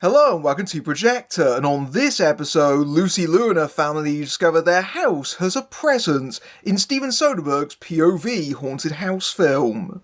Hello and welcome to Projector, and on this episode, Lucy Liu and her family discover their house has a presence in Steven Soderbergh's POV haunted house film.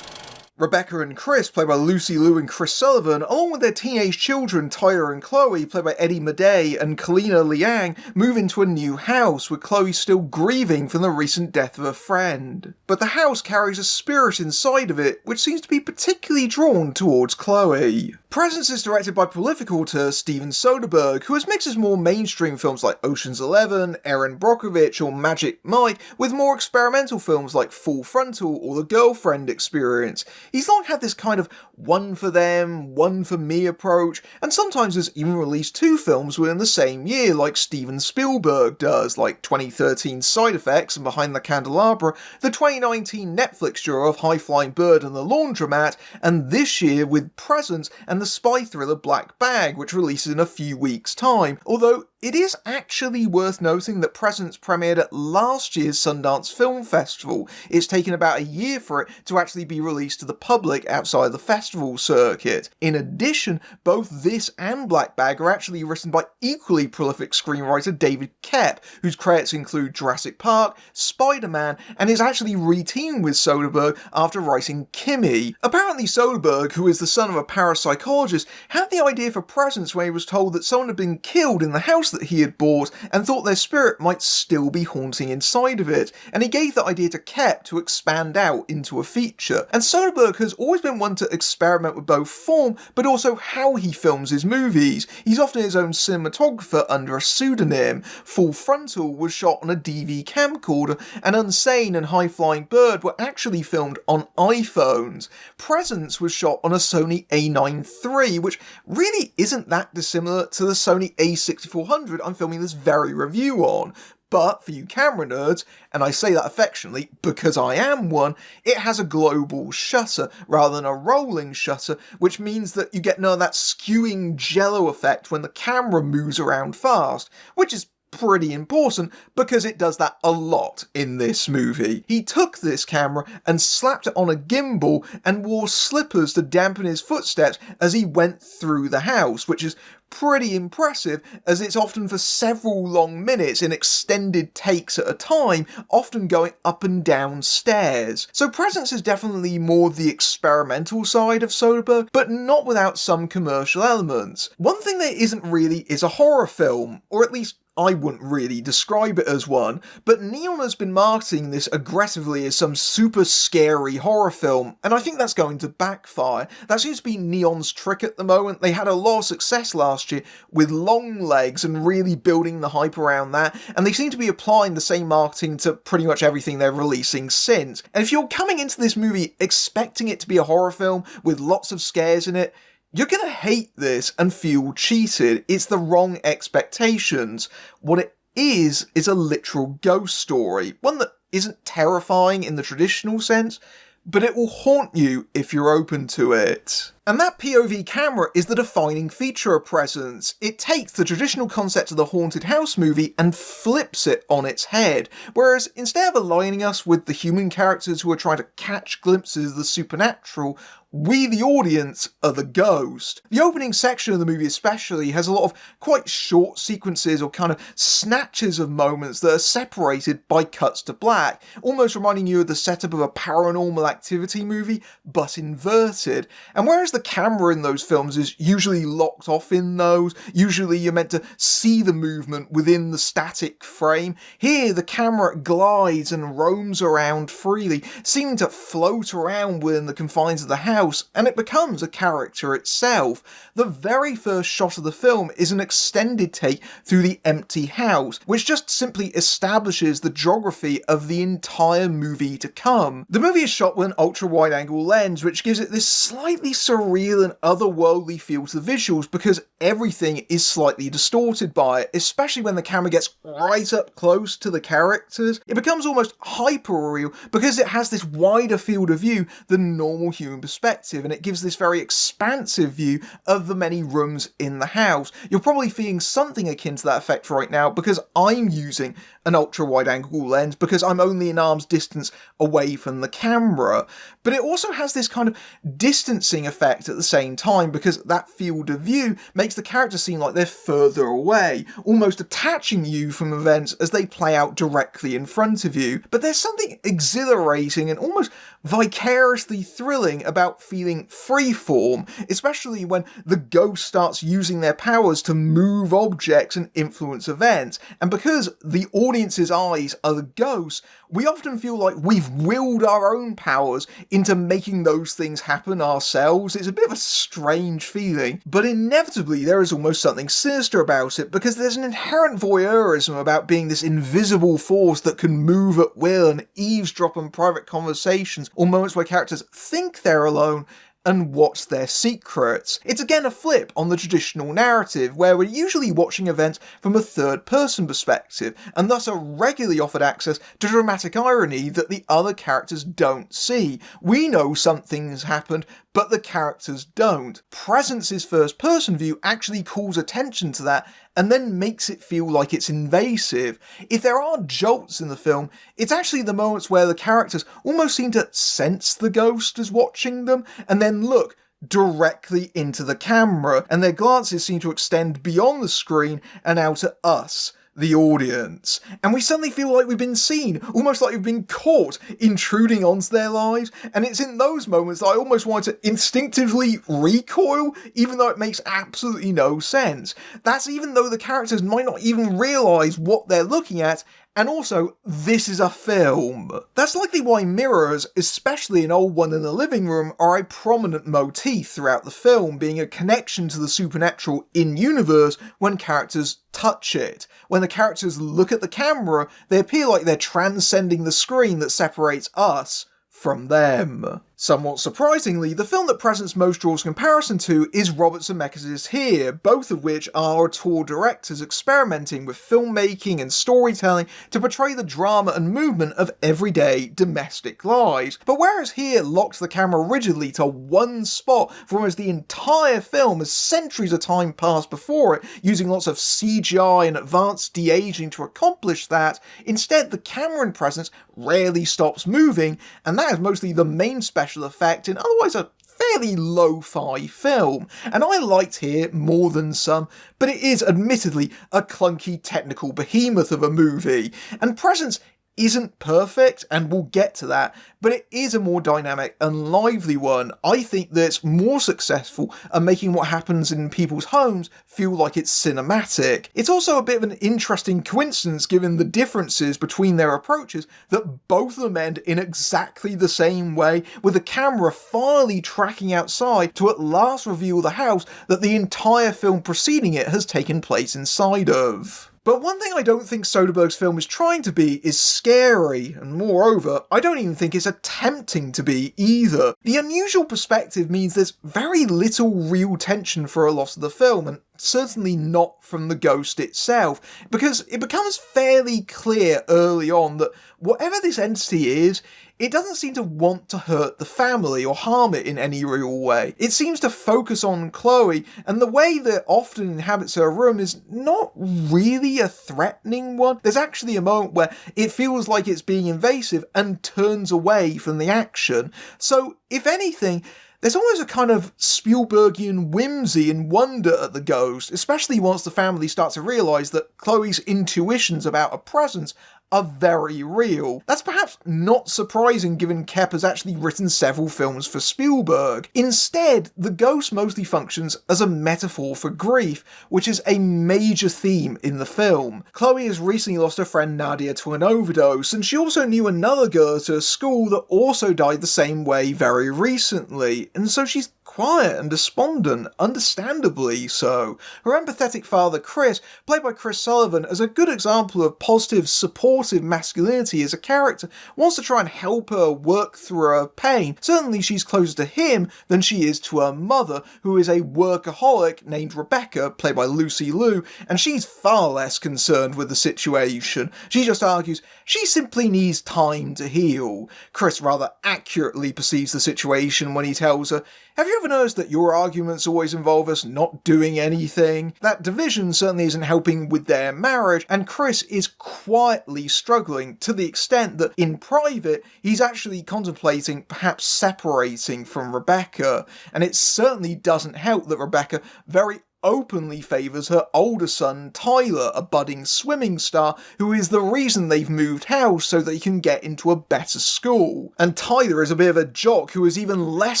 Rebecca and Chris, played by Lucy Liu and Chris Sullivan, along with their teenage children Tyler and Chloe, played by Eddie Madej and Kalina Liang, move into a new house, with Chloe still grieving from the recent death of a friend. But the house carries a spirit inside of it, which seems to be particularly drawn towards Chloe. Presence is directed by prolific auteur Steven Soderbergh, who has mixed his more mainstream films like Ocean's 11, Erin Brockovich or Magic Mike, with more experimental films like Full Frontal or The Girlfriend Experience. He's long had this kind of one for them, one for me approach, and sometimes has even released two films within the same year, like Steven Spielberg does, like 2013 Side Effects and Behind the Candelabra, the 2019 Netflix duo of High Flying Bird and The Laundromat, and this year with Presence and the spy thriller Black Bag, which releases in a few weeks' time, although it is actually worth noting that Presence premiered at last year's Sundance Film Festival. It's taken about a year for it to actually be released to the public outside the festival circuit. In addition, both this and Black Bag are actually written by equally prolific screenwriter David Koepp, whose credits include Jurassic Park, Spider-Man, and is actually reteamed with Soderbergh after writing Kimi. Apparently Soderbergh, who is the son of a parapsychologist, had the idea for Presence when he was told that someone had been killed in the house that he had bought and thought their spirit might still be haunting inside of it, and he gave the idea to Koepp to expand out into a feature. And Soderbergh has always been one to experiment with both form but also how he films his movies. He's often his own cinematographer under a pseudonym. Full Frontal was shot on a DV camcorder, and Unsane and High Flying Bird were actually filmed on iPhones. Presence was shot on a Sony A9 III, which really isn't that dissimilar to the Sony A6400 I'm filming this very review on. But for you camera nerds, and I say that affectionately because I am one, it has a global shutter rather than a rolling shutter, which means that you get none of that skewing jello effect when the camera moves around fast, which is pretty important because it does that a lot in this movie. He took this camera and slapped it on a gimbal and wore slippers to dampen his footsteps as he went through the house, which is pretty impressive as it's often for several long minutes in extended takes at a time, often going up and down stairs. So Presence is definitely more the experimental side of Soderbergh, but not without some commercial elements. One thing that isn't really is a horror film, or at least I wouldn't really describe it as one, but Neon has been marketing this aggressively as some super scary horror film, and I think that's going to backfire. That seems to be Neon's trick at the moment. They had a lot of success last year with Long Legs and really building the hype around that, and they seem to be applying the same marketing to pretty much everything they're releasing since. And if you're coming into this movie expecting it to be a horror film with lots of scares in it, you're gonna hate this and feel cheated. It's the wrong expectations. What it is a literal ghost story. One that isn't terrifying in the traditional sense, but it will haunt you if you're open to it. And that POV camera is the defining feature of Presence. It takes the traditional concept of the haunted house movie and flips it on its head, whereas instead of aligning us with the human characters who are trying to catch glimpses of the supernatural, we, the audience, are the ghost. The opening section of the movie especially has a lot of quite short sequences or kind of snatches of moments that are separated by cuts to black, almost reminding you of the setup of a Paranormal Activity movie, but inverted. And whereas the camera in those films is usually locked off in those, usually you're meant to see the movement within the static frame, here the camera glides and roams around freely, seeming to float around within the confines of the house, and it becomes a character itself. The very first shot of the film is an extended take through the empty house, which just simply establishes the geography of the entire movie to come. The movie is shot with an ultra-wide-angle lens, which gives it this slightly surreal and otherworldly feel to the visuals because everything is slightly distorted by it, especially when the camera gets right up close to the characters. It becomes almost hyper-real because it has this wider field of view than normal human perspective. perspective, and it gives this very expansive view of the many rooms in the house. You're probably feeling something akin to that effect right now because I'm using an ultra-wide angle lens because I'm only an arm's distance away from the camera. But it also has this kind of distancing effect at the same time because that field of view makes the characters seem like they're further away, almost detaching you from events as they play out directly in front of you. But there's something exhilarating and almost vicariously thrilling about feeling freeform, especially when the ghost starts using their powers to move objects and influence events. And because the audience's eyes are the ghosts, we often feel like we've willed our own powers into making those things happen ourselves. It's a bit of a strange feeling, but inevitably there is almost something sinister about it because there's an inherent voyeurism about being this invisible force that can move at will and eavesdrop on private conversations or moments where characters think they're alone and watch their secrets. It's again a flip on the traditional narrative, where we're usually watching events from a third-person perspective, and thus are regularly offered access to dramatic irony that the other characters don't see. We know something's happened, but the characters don't. Presence's first-person view actually calls attention to that and then makes it feel like it's invasive. If there are jolts in the film, it's actually the moments where the characters almost seem to sense the ghost as watching them, and then look directly into the camera, and their glances seem to extend beyond the screen and out at us, the audience. And we suddenly feel like we've been seen, almost like we've been caught intruding onto their lives, and it's in those moments that I almost want to instinctively recoil, even though it makes absolutely no sense. That's even though the characters might not even realise what they're looking at, and also, this is a film. That's likely why mirrors, especially an old one in the living room, are a prominent motif throughout the film, being a connection to the supernatural in-universe when characters touch it. When the characters look at the camera, they appear like they're transcending the screen that separates us from them. Somewhat surprisingly, the film that Presence most draws comparison to is Robert Zemeckis' Here, both of which are auteur directors experimenting with filmmaking and storytelling to portray the drama and movement of everyday domestic lives. But whereas Here locked the camera rigidly to one spot for almost the entire film as centuries of time passed before it, using lots of CGI and advanced de-aging to accomplish that, instead the camera in Presence rarely stops moving, and that is mostly the main special effect in otherwise a fairly lo-fi film. And I liked Here more than some, but it is admittedly a clunky technical behemoth of a movie, and Presence isn't perfect, and we'll get to that, but it is a more dynamic and lively one. I think that it's more successful at making what happens in people's homes feel like it's cinematic. It's also a bit of an interesting coincidence given the differences between their approaches that both of them end in exactly the same way, with the camera finally tracking outside to at last reveal the house that the entire film preceding it has taken place inside of. But one thing I don't think Soderbergh's film is trying to be is scary, and moreover, I don't even think it's attempting to be either. The unusual perspective means there's very little real tension for a lot of the film, and certainly not from the ghost itself, because it becomes fairly clear early on that whatever this entity is, it doesn't seem to want to hurt the family or harm it in any real way. It seems to focus on Chloe, and the way that it often inhabits her room is not really a threatening one. There's actually a moment where it feels like it's being invasive and turns away from the action. So, if anything, there's almost a kind of Spielbergian whimsy and wonder at the ghost, especially once the family start to realise that Chloe's intuitions about a presence are very real. That's perhaps not surprising given Koepp has actually written several films for Spielberg. Instead, the ghost mostly functions as a metaphor for grief, which is a major theme in the film. Chloe has recently lost her friend Nadia to an overdose, and she also knew another girl at her school that also died the same way very recently, and so she's quiet and despondent, understandably so. Her empathetic father, Chris, played by Chris Sullivan, as a good example of positive, supportive masculinity as a character, wants to try and help her work through her pain. Certainly she's closer to him than she is to her mother, who is a workaholic named Rebecca, played by Lucy Liu, and she's far less concerned with the situation. She just argues she simply needs time to heal. Chris rather accurately perceives the situation when he tells her, "Have you ever noticed that your arguments always involve us not doing anything?" That division certainly isn't helping with their marriage, and Chris is quietly struggling to the extent that in private he's actually contemplating perhaps separating from Rebecca, and it certainly doesn't help that Rebecca very openly favours her older son Tyler, a budding swimming star who is the reason they've moved house so that he can get into a better school. And Tyler is a bit of a jock who is even less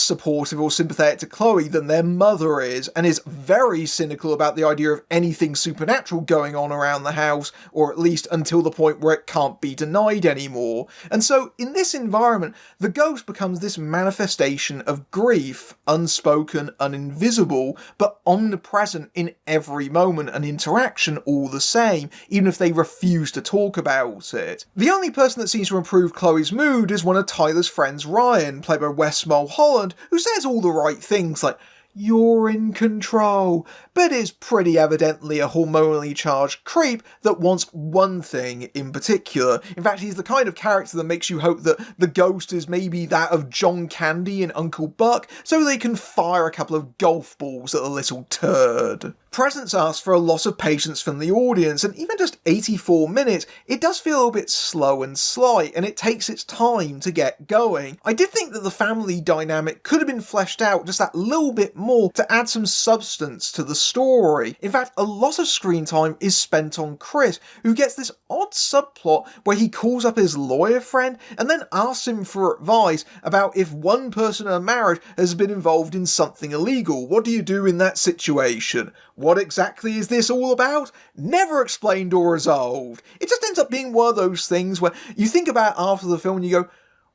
supportive or sympathetic to Chloe than their mother is, and is very cynical about the idea of anything supernatural going on around the house, or at least until the point where it can't be denied anymore. And so in this environment, the ghost becomes this manifestation of grief, unspoken and invisible, but omnipresent in every moment and interaction all the same, even if they refuse to talk about it. The only person that seems to improve Chloe's mood is one of Tyler's friends, Ryan, played by Wes Mulholland, who says all the right things like, "You're in control," but is pretty evidently a hormonally charged creep that wants one thing in particular. In fact, he's the kind of character that makes you hope that the ghost is maybe that of John Candy and Uncle Buck, so they can fire a couple of golf balls at the little turd. Presence asks for a lot of patience from the audience, and even just 84 minutes, it does feel a bit slow and slight, and it takes its time to get going. I did think that the family dynamic could have been fleshed out just that little bit more to add some substance to the story. In fact, a lot of screen time is spent on Chris, who gets this odd subplot where he calls up his lawyer friend and then asks him for advice about if one person in a marriage has been involved in something illegal. What do you do in that situation? What exactly is this all about? Never explained or resolved. It just ends up being one of those things where you think about it after the film and you go,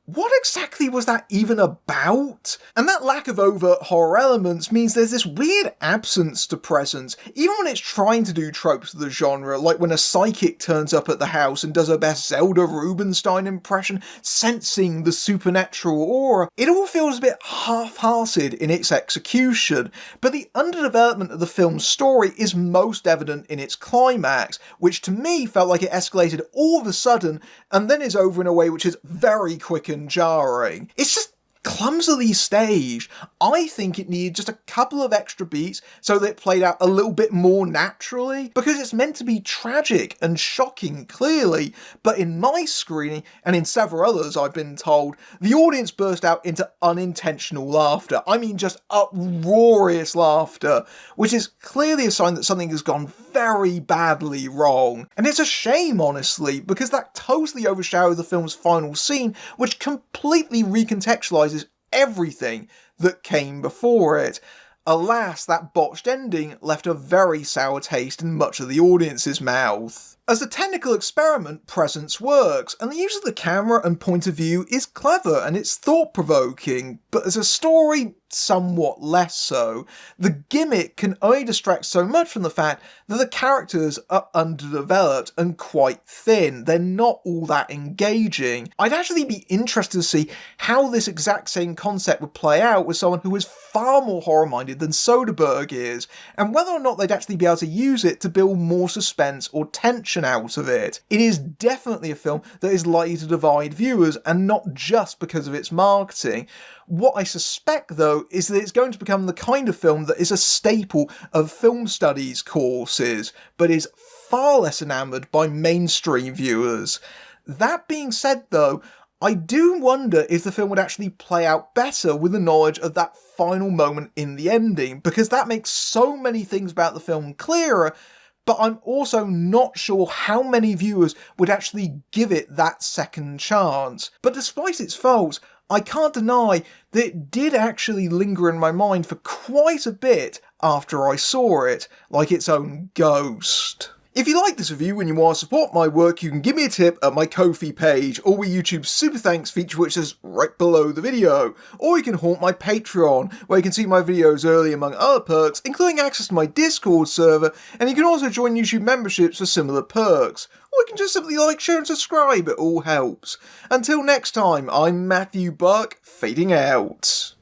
what exactly was that even about? And that lack of overt horror elements means there's this weird absence to presence, even when it's trying to do tropes of the genre, like when a psychic turns up at the house and does her best Zelda Rubinstein impression, sensing the supernatural aura. It all feels a bit half-hearted in its execution, but the underdevelopment of the film's story is most evident in its climax, which to me felt like it escalated all of a sudden and then is over in a way which is very quick and jarring. It's just clumsily staged. I think it needed just a couple of extra beats so that it played out a little bit more naturally, because it's meant to be tragic and shocking, clearly, but in my screening, and in several others I've been told, the audience burst out into unintentional laughter. I mean just uproarious laughter, which is clearly a sign that something has gone very badly wrong. And it's a shame, honestly, because that totally overshadowed the film's final scene, which completely recontextualizes everything that came before it. Alas, that botched ending left a very sour taste in much of the audience's mouth. As a technical experiment, Presence works, and the use of the camera and point of view is clever and it's thought-provoking, but as a story, somewhat less so. The gimmick can only distract so much from the fact that the characters are underdeveloped and quite thin. They're not all that engaging. I'd actually be interested to see how this exact same concept would play out with someone who is far more horror-minded than Soderbergh is, and whether or not they'd actually be able to use it to build more suspense or tension out of it. It is definitely a film that is likely to divide viewers, and not just because of its marketing. What I suspect, though, is that it's going to become the kind of film that is a staple of film studies courses, but is far less enamoured by mainstream viewers. That being said, though, I do wonder if the film would actually play out better with the knowledge of that final moment in the ending, because that makes so many things about the film clearer, but I'm also not sure how many viewers would actually give it that second chance. But despite its faults, I can't deny that it did actually linger in my mind for quite a bit after I saw it, like its own ghost. If you like this review and you want to support my work, you can give me a tip at my Ko-fi page, or with YouTube's Super Thanks feature, which is right below the video. Or you can haunt my Patreon, where you can see my videos early among other perks, including access to my Discord server, and you can also join YouTube memberships for similar perks. Or you can just simply like, share and subscribe, it all helps. Until next time, I'm Matthew Buck, fading out.